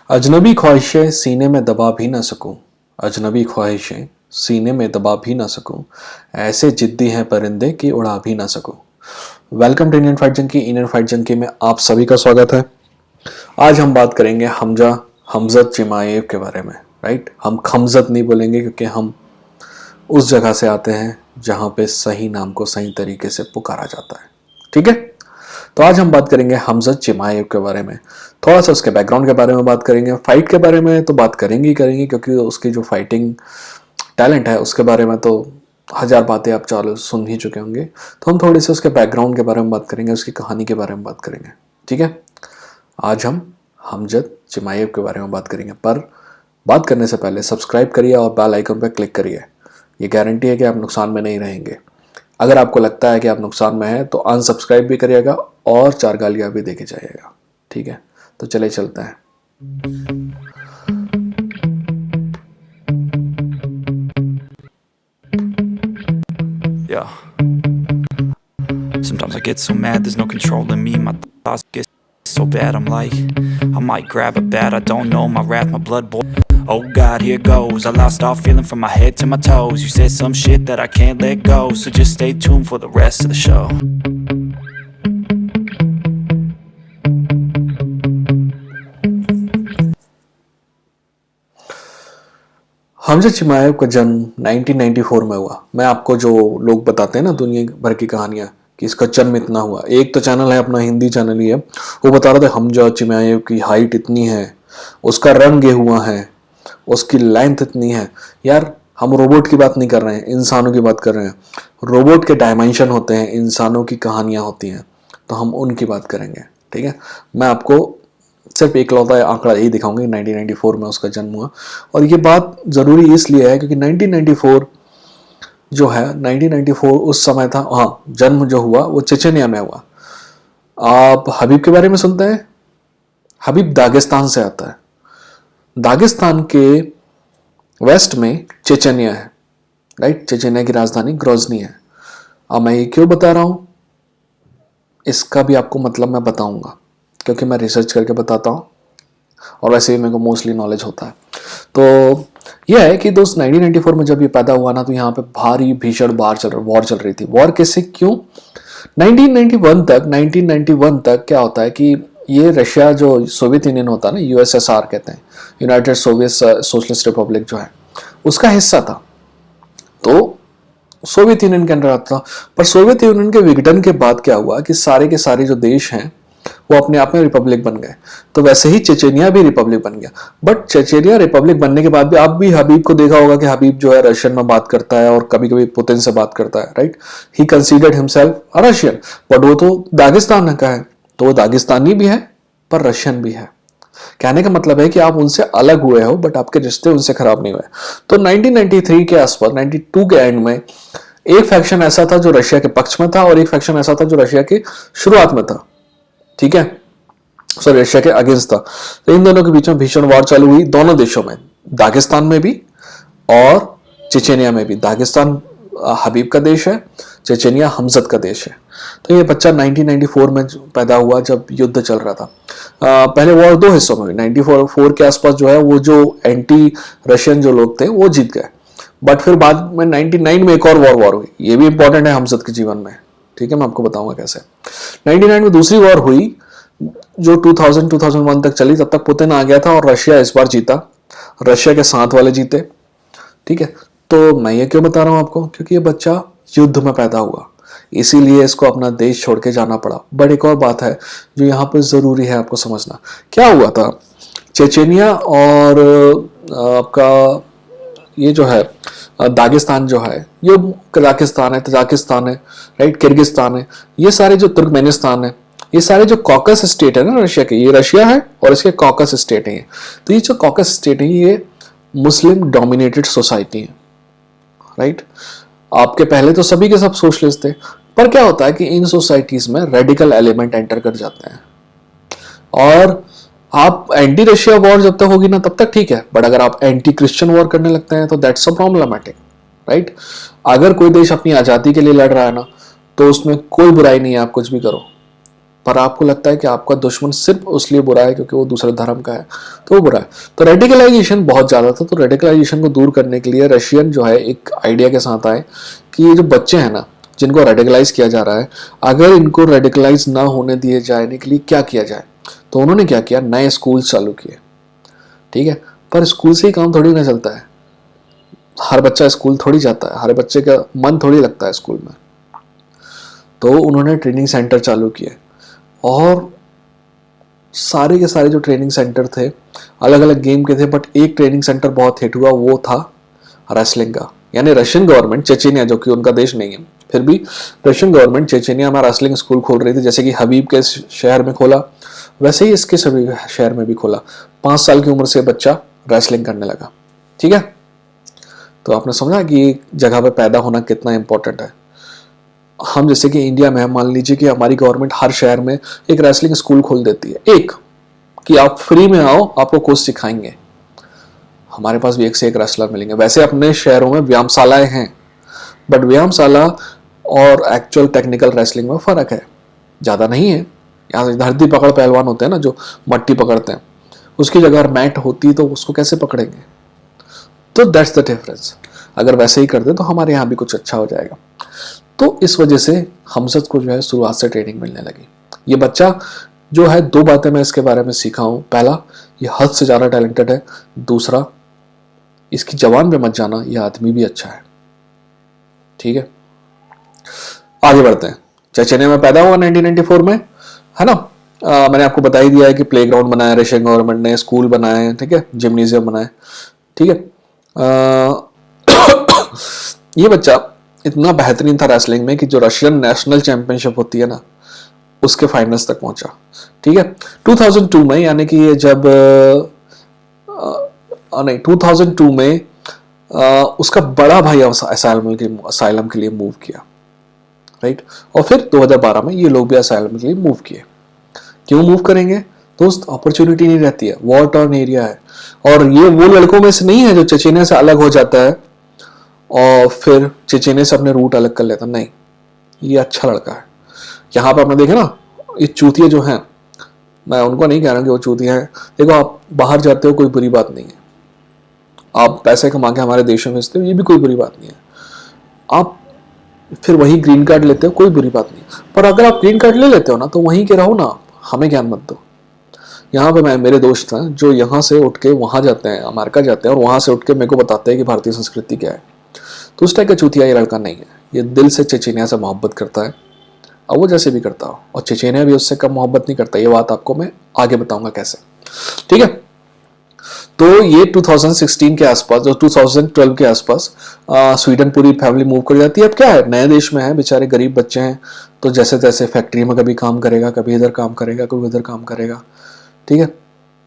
अजनबी ख्वाहिशें सीने में दबा भी ना सकूं, अजनबी ख्वाहिशें सीने में दबा भी ना सकूं, ऐसे जिद्दी हैं परिंदे कि उड़ा भी ना सकूं। Welcome to Indian fight junkie. Indian fight junkie में आप सभी का स्वागत है। आज हम बात करेंगे हमजत चिमाएव के बारे में। राइट, हम खमजत नहीं बोलेंगे क्योंकि हम उस जगह से आते हैं जहां पे सही नाम को सही तरीके से पुकारा जाता है। ठीक है, तो आज हम बात करेंगे हमजत चिमाएव के बारे में, थोड़ा सा उसके बैकग्राउंड के बारे में बात करेंगे। फाइट के बारे में तो बात करेंगे ही करेंगे क्योंकि उसकी जो फाइटिंग टैलेंट है उसके बारे में तो हजार बातें आप चालू सुन ही चुके होंगे। तो हम थोड़ी सी उसके बैकग्राउंड के बारे में बात करेंगे, उसकी कहानी के बारे में बात करेंगे। ठीक है, आज हम हमजत चिमाएव के बारे में बात करेंगे, पर बात करने से पहले सब्सक्राइब करिए और बेल आइकन पर क्लिक करिए। ये गारंटी है कि आप नुकसान में नहीं रहेंगे। अगर आपको लगता है कि आप नुकसान में हैं तो अनसब्सक्राइब भी करिएगा और 4 गालियां भी देके जाइएगा। ठीक है, तो चले चलते हैं। Yeah. Sometimes I get so mad, there's no controlling me. My thoughts get so bad, I'm like, I might grab a bat, I don't know, my wrath, my blood boil. Oh God, here goes. I lost all feeling from my head to my toes. You said some shit that I can't let go, so just stay tuned for the rest of the show. हमजत चिमाएव का जन्म 1994 में हुआ। मैं आपको जो लोग बताते हैं ना दुनिया भर की कहानियां कि इसका जन्म इतना हुआ, एक तो चैनल है अपना, हिंदी चैनल ही है, वो बता रहे थे हमजत चिमाएव की हाइट इतनी है, उसका रंग ये हुआ है, उसकी लेंथ इतनी है। यार, हम रोबोट की बात नहीं कर रहे हैं, इंसानों की बात कर रहे हैं। रोबोट के डायमेंशन होते हैं, इंसानों की कहानियां होती हैं, तो हम उनकी बात करेंगे। ठीक है, मैं आपको सिर्फ एक लौता आंकड़ा यही दिखाऊंगा 1994 में उसका जन्म हुआ। और ये बात ज़रूरी इसलिए है क्योंकि 1994 जो है, 1994 उस समय था। हाँ, जन्म जो हुआ वो चेचनिया में हुआ। आप हबीब के बारे में सुनते हैं? हबीब दागिस्तान से आता है। दागिस्तान के वेस्ट में चेचनिया है। राइट, चेचनिया की राजधानी ग्रोजनी है। अब मैं ये क्यों बता रहा हूं, इसका भी आपको मतलब मैं बताऊंगा क्योंकि मैं रिसर्च करके बताता हूँ और वैसे भी मेरे को मोस्टली नॉलेज होता है। तो यह है कि दोस्त 1994 में जब ये पैदा हुआ ना, तो यहाँ पे भारी भीषण वॉर चल रही थी। वॉर कैसे, क्यों? 1991 तक क्या होता है कि ये रशिया जो सोवियत यूनियन होता है ना, यूएसएसआर कहते हैं, यूनाइटेड सोवियत सोशलिस्ट रिपब्लिक जो है, उसका हिस्सा था। तो सोवियत यूनियन के अंडर आता था। पर सोवियत यूनियन के विघटन के बाद क्या हुआ कि सारे के सारे जो देश हैं वो अपने आप में रिपब्लिक बन गए। तो वैसे ही चेचेनिया भी रिपब्लिक बन गया। बट चेचेनिया रिपब्लिक बनने के बाद भी आप भी हबीब को देखा होगा कि हबीब जो है रशियन में बात करता है और कभी कभी पुतिन से बात करता है। Right, he considered himself a Russian, but वो तो दागिस्तान का है, तो वो दागिस्तानी भी है पर रशियन भी है। कहने का मतलब है कि आप उनसे अलग हुए हो बट आपके रिश्ते उनसे खराब नहीं हुए। तो 1993 के आसपास, 92 के एंड में एक फैक्शन ऐसा था जो रशिया के पक्ष में था और एक फैक्शन ऐसा था जो रशिया की शुरुआत में था। ठीक है, सॉरी, रशिया के अगेंस्ट था। तो इन दोनों के बीच में भीषण वार चालू हुई दोनों देशों में, दागिस्तान में भी और चेचेनिया में भी। दागिस्तान हबीब का देश है, चेचेनिया हमजत का देश है। तो ये बच्चा 1994 में पैदा हुआ जब युद्ध चल रहा था। पहले वॉर दो हिस्सों में हुई। 94 के आसपास जो है वो जो एंटी रशियन जो लोग थे वो जीत गए। बट फिर बाद में 99 में एक और वॉर हुई। ये भी इंपॉर्टेंट है हमजत के जीवन में। ठीक है, मैं आपको बताऊंगा कैसे। 99 में दूसरी वॉर हुई जो 2001 तक चली। तब तक पुतिन आ गया था और रशिया इस बार जीता, रशिया के साथ वाले जीते। ठीक है, तो मैं ये क्यों बता रहा हूं आपको, क्योंकि ये बच्चा युद्ध में पैदा हुआ, इसीलिए इसको अपना देश छोड़ के जाना पड़ा। बट एक और बात है जो यहाँ पर जरूरी है आपको समझना। क्या हुआ था, चेचेनिया और आपका ये जो है दागिस्तान जो है, ये कजाकिस्तान है, तजाकिस्तान है, राइट, किर्गिस्तान है, ये सारे जो तुर्कमेनिस्तान है, ये सारे जो कॉकस स्टेट है ना रशिया के, ये रशिया है और इसके कॉकस स्टेट है। तो ये जो कॉकस स्टेट है ये मुस्लिम डोमिनेटेड सोसाइटी है। राइट, आपके पहले तो सभी के सब सोशलिस्ट थे, पर क्या होता है कि इन सोसाइटीज में रेडिकल एलिमेंट एंटर कर जाते हैं। और आप एंटी रशिया वॉर जब तक होगी ना तब तक ठीक है, बट अगर आप एंटी क्रिश्चियन वॉर करने लगते हैं तो दैट्स अ प्रॉब्लमेटिक। राइट, अगर कोई देश अपनी आज़ादी के लिए लड़ रहा है ना तो उसमें कोई बुराई नहीं है, आप कुछ भी करो। पर आपको लगता है कि आपका दुश्मन सिर्फ उसलिए बुरा है क्योंकि वो दूसरे धर्म का है, तो वो बुरा है। तो रेडिकलाइजेशन बहुत ज़्यादा था। तो रेडिकलाइजेशन को दूर करने के लिए रशियन जो है एक आइडिया के साथ आए कि ये जो बच्चे हैं ना जिनको रेडिकलाइज किया जा रहा है, अगर इनको रेडिकलाइज ना होने दिए जाने के लिए क्या किया जाए। तो उन्होंने क्या किया, नए स्कूल चालू किए। ठीक है, पर स्कूल से ही काम थोड़ी ना चलता है, हर बच्चा स्कूल थोड़ी जाता है, हर बच्चे का मन थोड़ी लगता है स्कूल में। तो उन्होंने ट्रेनिंग सेंटर चालू किए और सारे के सारे जो ट्रेनिंग सेंटर थे अलग अलग गेम के थे, बट एक ट्रेनिंग सेंटर बहुत हिट हुआ, वो था रेसलिंग का। यानी रशियन गवर्नमेंट, चेचेनिया जो कि उनका देश नहीं है, फिर भी रशियन गवर्नमेंट चेचेनिया में रेसलिंग स्कूल खोल रही थी। जैसे कि हबीब के शहर में खोला, वैसे ही इसके सभी शहर में भी खोला। 5 साल की उम्र से बच्चा रेसलिंग करने लगा। ठीक है, तो आपने समझा कि एक जगह पे पैदा होना कितना इंपॉर्टेंट है। हम जैसे कि इंडिया में मान लीजिए कि हमारी गवर्नमेंट हर शहर में एक रेसलिंग स्कूल खोल देती है, एक कि आप फ्री में आओ, आपको कोच सिखाएंगे। हमारे पास भी एक से एक रेसलर मिलेंगे। वैसे अपने शहरों में व्यायामशालाएं हैं, बट व्यायामशाला और एक्चुअल टेक्निकल रेसलिंग में फ़र्क है, ज़्यादा नहीं है। यहाँ धरती पकड़ पहलवान होते हैं ना, जो मट्टी पकड़ते हैं, उसकी जगह मैट होती तो उसको कैसे पकड़ेंगे। तो दैट्स द डिफरेंस। अगर वैसे ही कर दे तो हमारे यहाँ भी कुछ अच्छा हो जाएगा। तो इस वजह से हमजद को जो है शुरुआत से ट्रेनिंग मिलने लगी। ये बच्चा जो है, 2 बातें मैं इसके बारे में सीखा हूँ। पहला, ये हद से ज़्यादा टैलेंटेड है। दूसरा, इसकी जवान पे मत जाना, ये आदमी भी अच्छा है। ठीक है, आगे बढ़ते हैं। चेचेनिया में पैदा हुआ 1994 में, है ना। मैंने आपको बता ही दिया है कि प्लेग्राउंड बनाया रशियन गवर्नमेंट ने, स्कूल बनाए, ठीक है, जिम्नेजियम बनाए। ठीक है, ये बच्चा इतना बेहतरीन था रेसलिंग में कि जो रशियन नेशनल चैंपियनशिप होती है ना, उसके फाइनल्स तक पहुंचा। ठीक है, 2002 में, यानी कि ये जब नहीं 2002 में उसका बड़ा भाई असाइलम के लिए मूव किया, राइट। और फिर 2012 में ये लोग भी असाइलम के लिए मूव किए। क्यों मूव करेंगे दोस्त, अपॉर्चुनिटी नहीं रहती है, वॉर टर्न एरिया है। और ये वो लड़कों में से नहीं है जो चेचेनिया से अलग हो जाता है और फिर चेचेनिया से अपने रूट अलग कर लेता, नहीं, ये अच्छा लड़का है। यहाँ पर आपने देखे ना, ये चूतिया जो हैं, मैं उनको नहीं कह रहा कि वो चूतिया हैं। देखो, आप बाहर जाते हो कोई बुरी बात नहीं है, आप पैसे कमा के हमारे देशों में भेजते हो, ये भी कोई बुरी बात नहीं है। आप फिर वही ग्रीन कार्ड लेते हो, कोई बुरी बात नहीं। पर अगर आप ग्रीन कार्ड ले लेते हो ना, तो वहीं के रहो ना, हमें ज्ञान मत दो। यहाँ पे मेरे दोस्त हैं जो यहाँ से उठ के वहाँ जाते हैं, अमेरिका जाते हैं, और वहाँ से उठ के मेरे को बताते हैं कि भारतीय संस्कृति क्या है। तो उस टाइप का चूतिया ये लड़का नहीं है। ये दिल से चेचेनिया से मोहब्बत करता है, और वो जैसे भी करता हो, और चेचेनिया भी उससे कम मोहब्बत नहीं करता। ये बात आपको मैं आगे बताऊंगा कैसे। ठीक है, तो ये 2016 के आसपास, जो 2012 के आसपास स्वीडन पूरी फैमिली मूव कर जाती है। अब क्या है, नए देश में है, बेचारे गरीब बच्चे हैं, तो जैसे तैसे फैक्ट्री में कभी काम करेगा, कभी इधर काम करेगा, कभी उधर काम करेगा। ठीक है,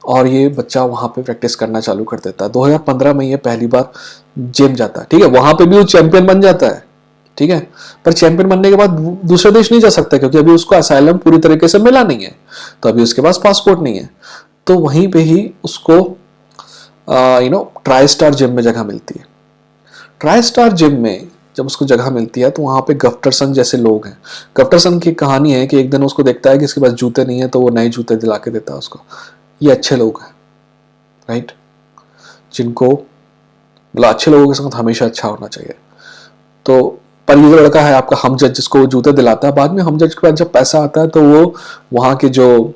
और ये बच्चा वहाँ पे प्रैक्टिस करना चालू कर देता है। 2015 में ये पहली बार जिम जाता है। ठीक है, वहाँ पे भी वो चैंपियन बन जाता है। ठीक है, पर चैंपियन बनने के बाद दूसरे देश नहीं जा सकता, क्योंकि अभी उसको असाइलम पूरी तरीके से मिला नहीं है, तो अभी उसके पास पासपोर्ट नहीं है। तो वहीं पे ही उसको ट्राई स्टार जिम में जगह मिलती है। ट्राई स्टार जिम में जब उसको जगह मिलती है, तो वहाँ पे गफ्टरसन जैसे लोग हैं। गफ्टरसन की कहानी है कि एक दिन उसको देखता है कि इसके पास जूते नहीं है, तो वो नए जूते दिला के देता है उसको। ये अच्छे लोग हैं, राइट, जिनको मतलब अच्छे लोगों के साथ हमेशा अच्छा होना चाहिए। तो पर ये जो लड़का है आपका हमजद, जिसको वो जूते दिलाता है, बाद में हमजद के पास जब पैसा आता है, तो वो वहाँ के जो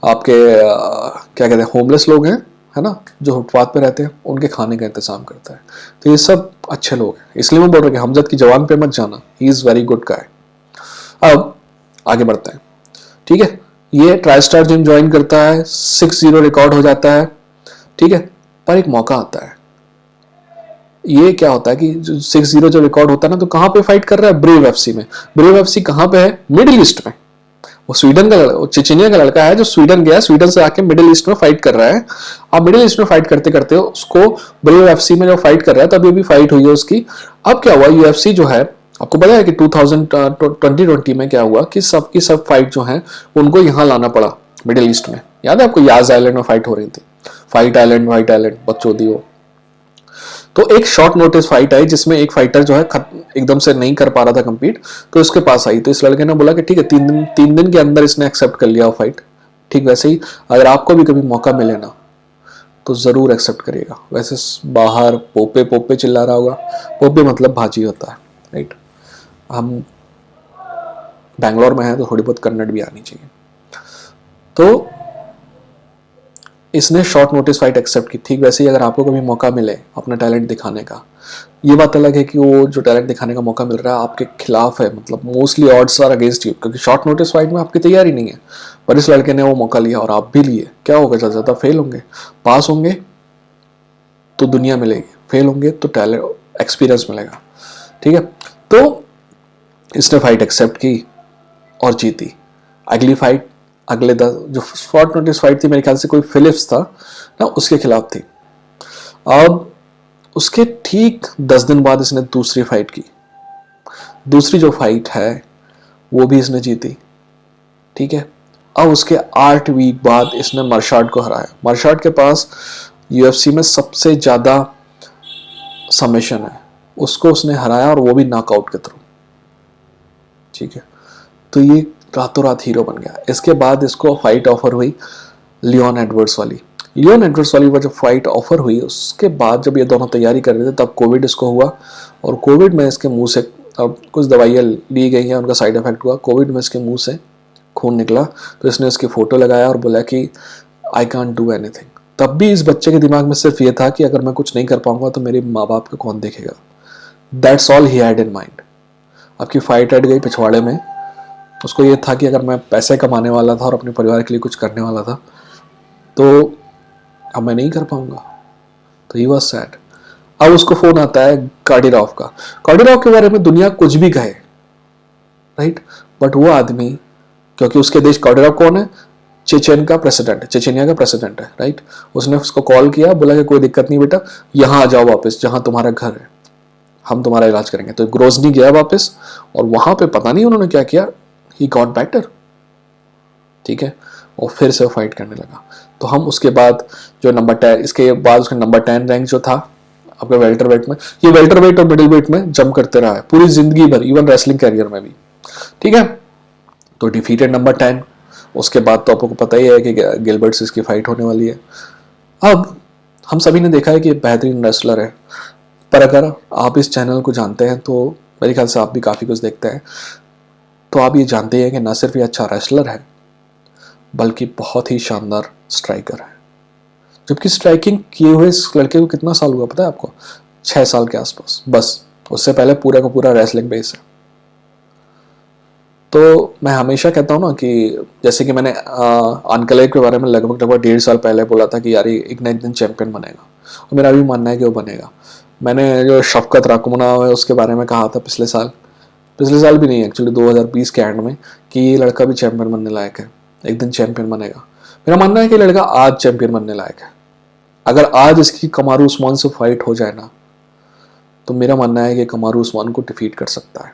आपके क्या कहते हैं, होमलेस लोग हैं, है ना, जो फुटपाथ पे रहते हैं, उनके खाने का इंतजाम करता है। तो ये सब अच्छे लोग हैं। इसलिए मैं बोल रहा हूँ कि हमजद की जवान पे मत जाना, he is very good guy. अब आगे बढ़ते हैं। ठीक है, ये ट्राई स्टार जिम ज्वाइन करता है, 6-0 रिकॉर्ड हो जाता है। ठीक है, पर एक मौका आता है। ये क्या होता है कि 6-0 जो रिकॉर्ड होता है ना, तो कहाँ पे फाइट कर रहा है, ब्रेव एफसी में। ब्रेव एफसी कहाँ पे है, मिडिल ईस्ट में। वो स्वीडन का लड़का, चेचेनिया का लड़का है जो स्वीडन गया, स्वीडन से आके मिडिल ईस्ट में फाइट कर रहा है। अब मिडिल ईस्ट में फाइट करते करते उसको ब्रेव एफसी में जो फाइट कर रहा है, तभी अभी फाइट हुई है उसकी। अब क्या हुआ, यूएफसी जो है, आपको पता है कि 2020 में क्या हुआ कि सबकी सब फाइट जो है उनको यहाँ लाना पड़ा मिडिल ईस्ट में। याद है आपको, याज आइलैंड में फाइट हो रही थी, फाइट आइलैंड, बकचोदी हो। तो एक शॉर्ट नोटिस फाइट आई जिसमें एक फाइटर जो है एकदम से नहीं कर पा रहा था कम्पीट, तो इसके पास आई, तो इस लड़के ने बोला कि ठीक है 3 दिन के अंदर इसने एक्सेप्ट कर लिया वो फाइट। ठीक वैसे ही अगर आपको भी कभी मौका मिले ना तो ज़रूर एक्सेप्ट करिएगा। वैसे बाहर पोपे पोपे चिल्ला रहा होगा, पोपे मतलब भाजी होता है, राइट। हम बैंगलोर में हैं तो थोड़ी बहुत कन्नड़ भी आनी चाहिए। तो इसने शॉर्ट नोटिस फाइट एक्सेप्ट की। ठीक वैसे ही अगर आपको कभी मौका मिले अपना टैलेंट दिखाने का, ये बात अलग है कि वो जो टैलेंट दिखाने का मौका मिल रहा है आपके खिलाफ है, मतलब mostly odds are against you, क्योंकि शॉर्ट नोटिस फाइट में आपकी तैयारी नहीं है। पर इस लड़के ने वो मौका लिया और आप भी लिए, क्या होगा? ज़्यादा ज़्यादा फेल होंगे, पास होंगे तो दुनिया मिलेगी, फेल होंगे तो टैलेंट एक्सपीरियंस मिलेगा। ठीक है, तो इसने फाइट एक्सेप्ट की और जीती। अगली फाइट अगले 10 जो शॉर्ट नोटिस फाइट थी मेरे ख्याल से कोई फिलिप्स था ना, उसके खिलाफ थी। अब उसके ठीक 10 दिन बाद इसने दूसरी फाइट की। दूसरी जो फाइट है वो भी इसने जीती। ठीक है, अब उसके 8 वीक बाद इसने मर्शाट को हराया। मर्शाट के पास यूएफसी में सबसे ज़्यादा सबमिशन है, उसको उसने हराया और वो भी नॉकआउट के थ्रू। ठीक है, तो ये रातों रात हीरो बन गया। इसके बाद इसको फाइट ऑफर हुई लियोन एडवर्ड्स वाली। लियोन एडवर्ड्स वाली जब फाइट ऑफर हुई उसके बाद जब ये दोनों तैयारी कर रहे थे तब कोविड इसको हुआ, और कोविड में इसके मुंह से अब कुछ दवाइयाँ ली गई हैं, उनका साइड इफेक्ट हुआ, कोविड में इसके मुंह से खून निकला। तो इसने इसकी फ़ोटो लगाया और बोला कि आई कांट डू एनीथिंग। तब भी इस बच्चे के दिमाग में सिर्फ ये था कि अगर मैं कुछ नहीं कर पाऊंगा तो मेरे माँ बाप को कौन देखेगा। That's all he had in mind. आपकी फाइट अट गई पिछवाड़े में, उसको ये था कि अगर मैं पैसे कमाने वाला था और अपने परिवार के लिए कुछ करने वाला था तो अब मैं नहीं कर पाऊंगा, तो ही वॉज सैड। अब उसको फोन आता है काडिरोव का। काडिरोव के बारे में दुनिया कुछ भी कहे, राइट, बट वो आदमी, क्योंकि उसके देश, काडिरोव कौन है? चेचेन का प्रेसिडेंट है, चेचेनिया का प्रेसिडेंट है, राइट। उसने उसको कॉल किया, बोला कि कोई दिक्कत नहीं बेटा, यहाँ आ जाओ वापस जहाँ तुम्हारा घर है, हम तुम्हारा इलाज करेंगे। तो ग्रोजनी गया वापस और वहां पे पता नहीं उन्होंने क्या किया, ही गॉट बेटर। ठीक है, और फिर से वो फाइट करने लगा। तो हम उसके बाद जो नंबर 10, इसके बाद उसका नंबर 10 रैंक जो था आपका वेल्टर वेट में, ये वेल्टर वेट और मिडिल वेट में जंप करते रहा है पूरी जिंदगी भर, इवन रेसलिंग कैरियर में भी। ठीक है, तो डिफीटेड नंबर 10। उसके बाद तो आपको पता ही है कि गिलबर्ट से इसकी फाइट होने वाली है। अब हम सभी ने देखा है कि बेहतरीन रेसलर है, पर अगर आप इस चैनल को जानते हैं तो मेरे ख्याल से आप भी काफ़ी कुछ देखते हैं, तो आप ये जानते हैं कि न सिर्फ ये अच्छा रेसलर है बल्कि बहुत ही शानदार स्ट्राइकर है। जबकि स्ट्राइकिंग किए हुए इस लड़के को कितना साल हुआ पता है आपको? 6 साल के आसपास बस। उससे पहले पूरा का पूरा रेसलिंग बेस है। तो मैं हमेशा कहता हूँ ना कि जैसे कि मैंने अनकलेव के बारे में लगभग 1.5 साल पहले बोला था कि यार एक ना एक दिन चैंपियन बनेगा, और मेरा भी मानना है कि वो बनेगा। मैंने जो शफकत राकुमना है उसके बारे में कहा था पिछले साल भी नहीं, एक्चुअली 2020 के एंड में, कि ये लड़का भी चैंपियन बनने लायक है, एक दिन चैंपियन बनेगा। मेरा मानना है कि लड़का आज चैंपियन बनने लायक है। अगर आज इसकी कमारू उस्मान से फाइट हो जाए ना, तो मेरा मानना है कि कमारू उस्मान को डिफीट कर सकता है।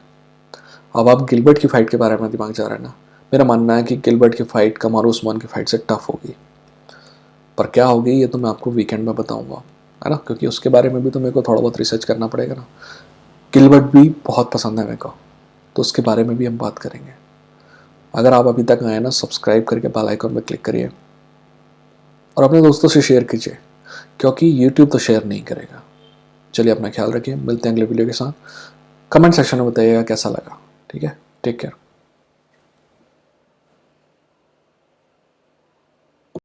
अब आप गिलबर्ट की फाइट के बारे में दिमाग जा रहा है ना, मेरा मानना है कि गिलबर्ट की फाइट कमारू उस्मान की फाइट से टफ होगी। पर क्या होगी ये तो मैं आपको वीकेंड में बताऊंगा, है ना, क्योंकि उसके बारे में भी तो मेरे को थोड़ा बहुत रिसर्च करना पड़ेगा ना। गिलबर्ट भी बहुत पसंद है मेरे को, तो उसके बारे में भी हम बात करेंगे। अगर आप अभी तक आए ना, सब्सक्राइब करके बेल आइकन में क्लिक करिए और अपने दोस्तों से शेयर कीजिए, क्योंकि YouTube तो शेयर नहीं करेगा। चलिए अपना ख्याल रखिए, मिलते हैं अगले वीडियो के साथ। कमेंट सेक्शन में बताइएगा कैसा लगा। ठीक है, टेक केयर।